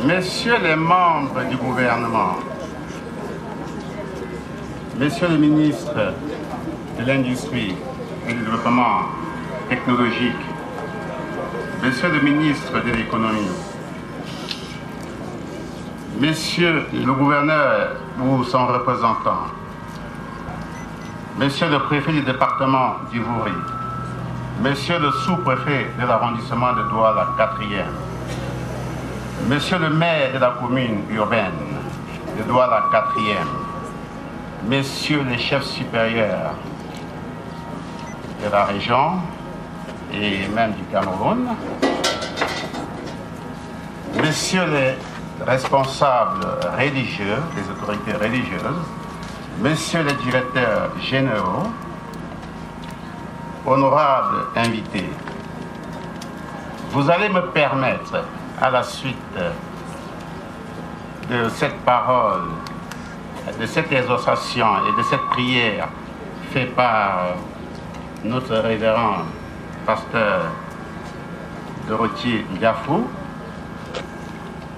Messieurs les membres du gouvernement, Messieurs les ministres de l'Industrie et du Développement technologique, Messieurs les ministres de l'Économie, Messieurs le gouverneur ou son représentant, Monsieur le préfet du département d'Ivry, Monsieur le sous-préfet de l'arrondissement de Douala 4e, Monsieur le maire de la commune urbaine de Douala 4e, Messieurs les chefs supérieurs de la région et même du Cameroun, Messieurs les responsables religieux, les autorités religieuses, Messieurs les directeurs généraux, honorables invités, vous allez me permettre, à la suite de cette parole, de cette exhortation et de cette prière faite par notre révérend pasteur Dorothy Diafou,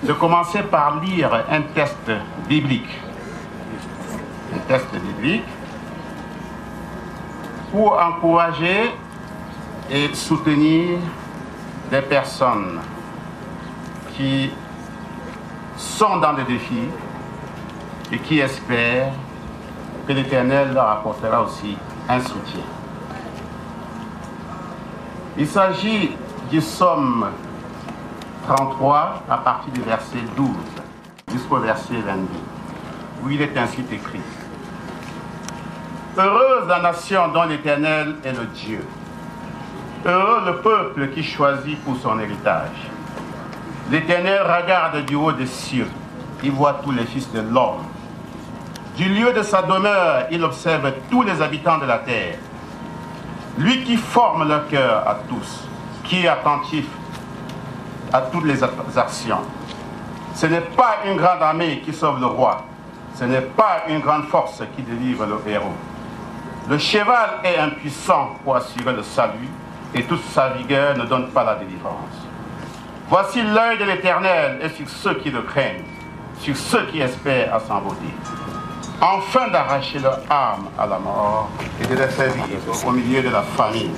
de commencer par lire un texte biblique. Un texte biblique pour encourager et soutenir des personnes qui sont dans des défis et qui espèrent que l'Éternel leur apportera aussi un soutien. Il s'agit du psaume 33 à partir du verset 12 jusqu'au verset 22, où il est ainsi écrit: Heureuse la nation dont l'Éternel est le Dieu. Heureux le peuple qui choisit pour son héritage. L'Éternel regarde du haut des cieux, il voit tous les fils de l'homme. Du lieu de sa demeure, il observe tous les habitants de la terre. Lui qui forme leur cœur à tous, qui est attentif à toutes les actions. Ce n'est pas une grande armée qui sauve le roi, ce n'est pas une grande force qui délivre le héros. Le cheval est impuissant pour assurer le salut, et toute sa vigueur ne donne pas la délivrance. Voici l'œil de l'Éternel est sur ceux qui le craignent, sur ceux qui espèrent à sa beauté, afin d'arracher leur âme à la mort et de les faire vivre au milieu de la famine.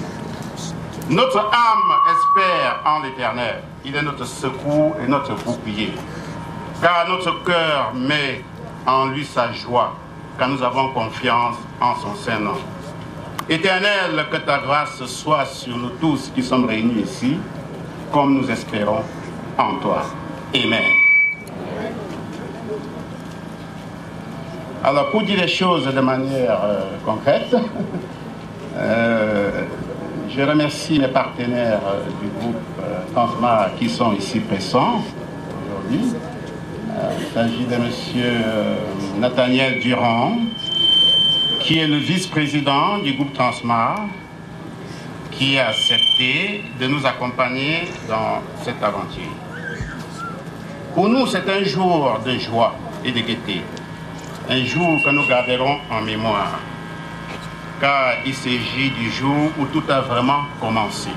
Notre âme espère en l'Éternel, il est notre secours et notre bouclier, car notre cœur met en lui sa joie, car nous avons confiance en son Saint-Nom. Éternel, que ta grâce soit sur nous tous qui sommes réunis ici, comme nous espérons en toi. Amen. Alors, pour dire les choses de manière concrète, je remercie les partenaires du groupe Transmar qui sont ici présents aujourd'hui. Il s'agit de M. Nathaniel Durand, qui est le vice-président du groupe Transmar, qui a accepté de nous accompagner dans cette aventure. Pour nous, c'est un jour de joie et de gaieté, un jour que nous garderons en mémoire, car il s'agit du jour où tout a vraiment commencé.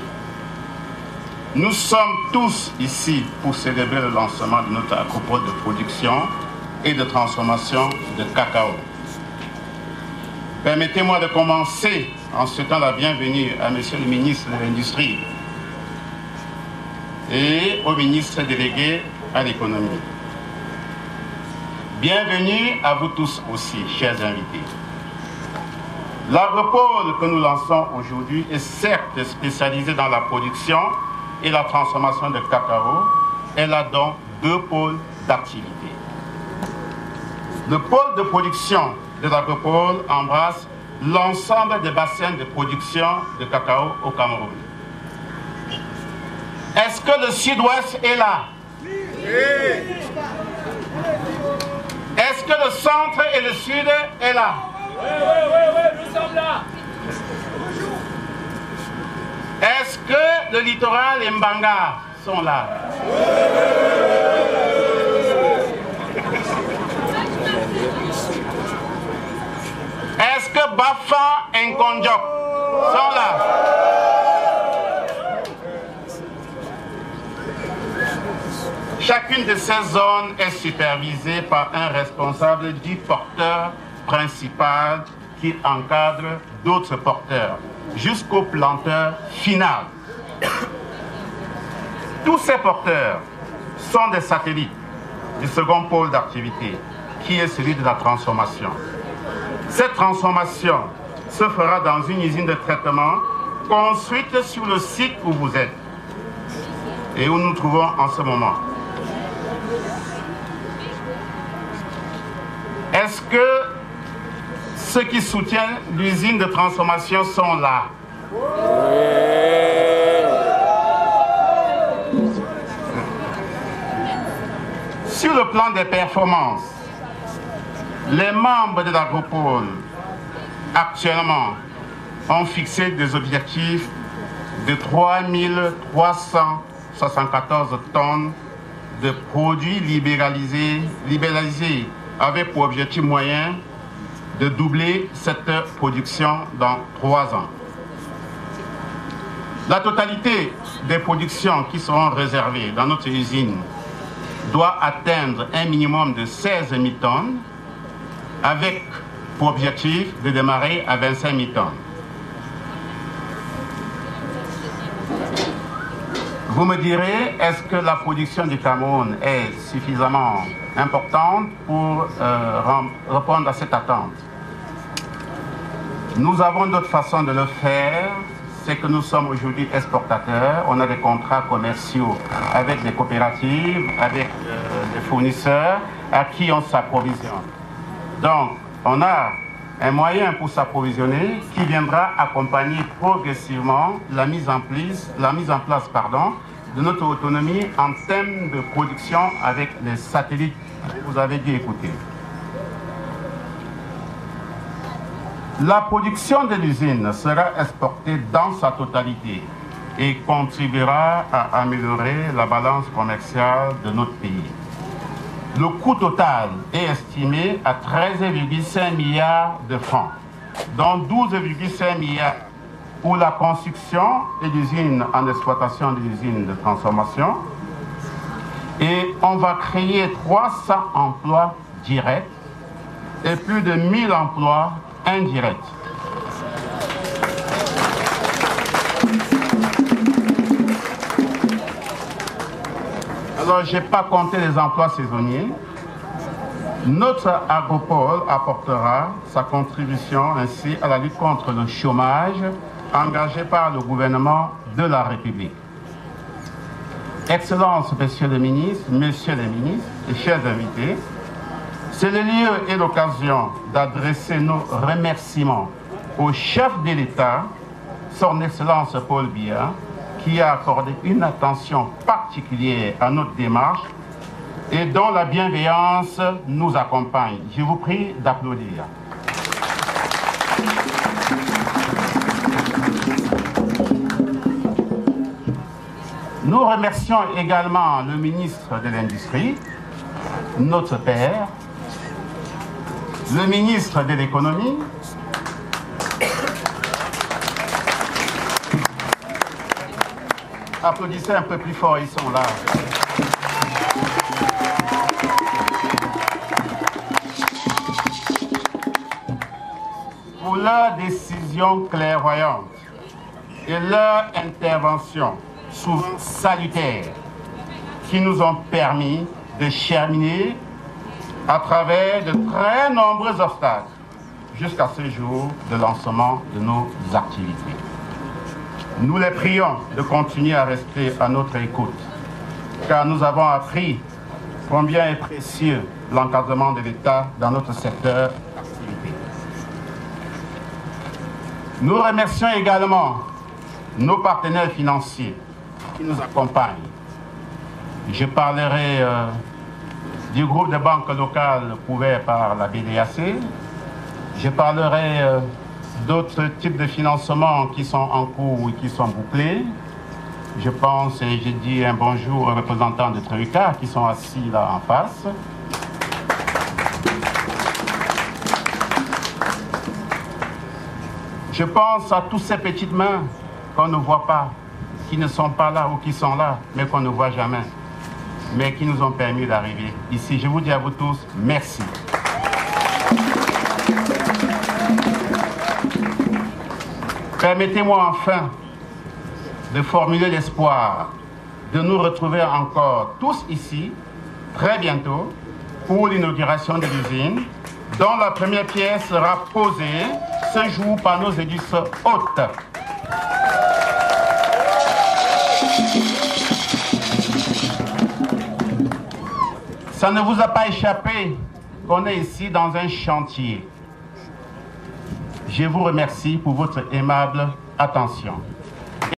Nous sommes tous ici pour célébrer le lancement de notre agropole de production et de transformation de cacao. Permettez-moi de commencer en souhaitant la bienvenue à Monsieur le ministre de l'Industrie et au ministre délégué à l'économie. Bienvenue à vous tous aussi, chers invités. L'agropole que nous lançons aujourd'hui est certes spécialisée dans la production et la transformation de cacao. Elle a donc deux pôles d'activité. Le pôle de production de l'agropole embrasse l'ensemble des bassins de production de cacao au Cameroun. Est-ce que le sud-ouest est là? Oui. Est-ce que le centre et le sud est là? Oui, nous sommes là. Est-ce que le littoral et Mbanga sont là? Est-ce que Bafa et Nkonjok sont là? Chacune de ces zones est supervisée par un responsable du porteur principal qui encadre d'autres porteurs jusqu'au planteur final. Tous ces porteurs sont des satellites du second pôle d'activité, qui est celui de la transformation. Cette transformation se fera dans une usine de traitement construite sur le site où vous êtes et où nous nous trouvons en ce moment. Est-ce que ceux qui soutiennent l'usine de transformation sont là? Sur le plan des performances, les membres de l'Agropole actuellement ont fixé des objectifs de 3374 tonnes de produits libéralisés avec pour objectif moyen de doubler cette production dans 3 ans. La totalité des productions qui seront réservées dans notre usine doit atteindre un minimum de 16 000 tonnes avec pour objectif de démarrer à 25 000 tonnes. Vous me direz, est-ce que la production du Cameroun est suffisamment importante pour répondre à cette attente? Nous avons d'autres façons de le faire. C'est que nous sommes aujourd'hui exportateurs. On a des contrats commerciaux avec des coopératives, avec des fournisseurs à qui on s'approvisionne. Donc, on a un moyen pour s'approvisionner qui viendra accompagner progressivement la mise en place de notre autonomie en termes de production avec les satellites que vous avez dû écouter. La production de l'usine sera exportée dans sa totalité et contribuera à améliorer la balance commerciale de notre pays. Le coût total est estimé à 13,5 milliards de francs, dont 12,5 milliards pour la construction et l'usine en exploitation de l'usine de transformation. Et on va créer 300 emplois directs et plus de 1000 emplois indirects. Alors, je n'ai pas compté les emplois saisonniers. Notre Agropole apportera sa contribution ainsi à la lutte contre le chômage engagé par le gouvernement de la République. Excellences, messieurs les ministres et chers invités, c'est le lieu et l'occasion d'adresser nos remerciements au chef de l'État, son Excellence Paul Biya, qui a accordé une attention particulière à notre démarche et dont la bienveillance nous accompagne. Je vous prie d'applaudir. Nous remercions également le ministre de l'Industrie, notre père, le ministre de l'Économie, applaudissez un peu plus fort, ils sont là. Pour leurs décisions clairvoyantes et leur intervention souvent salutaires qui nous ont permis de cheminer à travers de très nombreux obstacles jusqu'à ce jour de lancement de nos activités. Nous les prions de continuer à rester à notre écoute, car nous avons appris combien est précieux l'encadrement de l'État dans notre secteur d'activité. Nous remercions également nos partenaires financiers qui nous accompagnent. Je parlerai du groupe de banques locales couvert par la BDAC. Je parlerai d'autres types de financements qui sont en cours et qui sont bouclés. Je pense, et je dis un bonjour aux représentants de Troïka qui sont assis là en face. Je pense à toutes ces petites mains qu'on ne voit pas, qui ne sont pas là ou qui sont là, mais qu'on ne voit jamais. mais qui nous ont permis d'arriver ici. Je vous dis à vous tous, merci. Permettez-moi enfin de formuler l'espoir de nous retrouver encore tous ici, très bientôt, pour l'inauguration de l'usine, dont la première pierre sera posée ce jour par nos édus hôtes. Ça ne vous a pas échappé qu'on est ici dans un chantier. Je vous remercie pour votre aimable attention.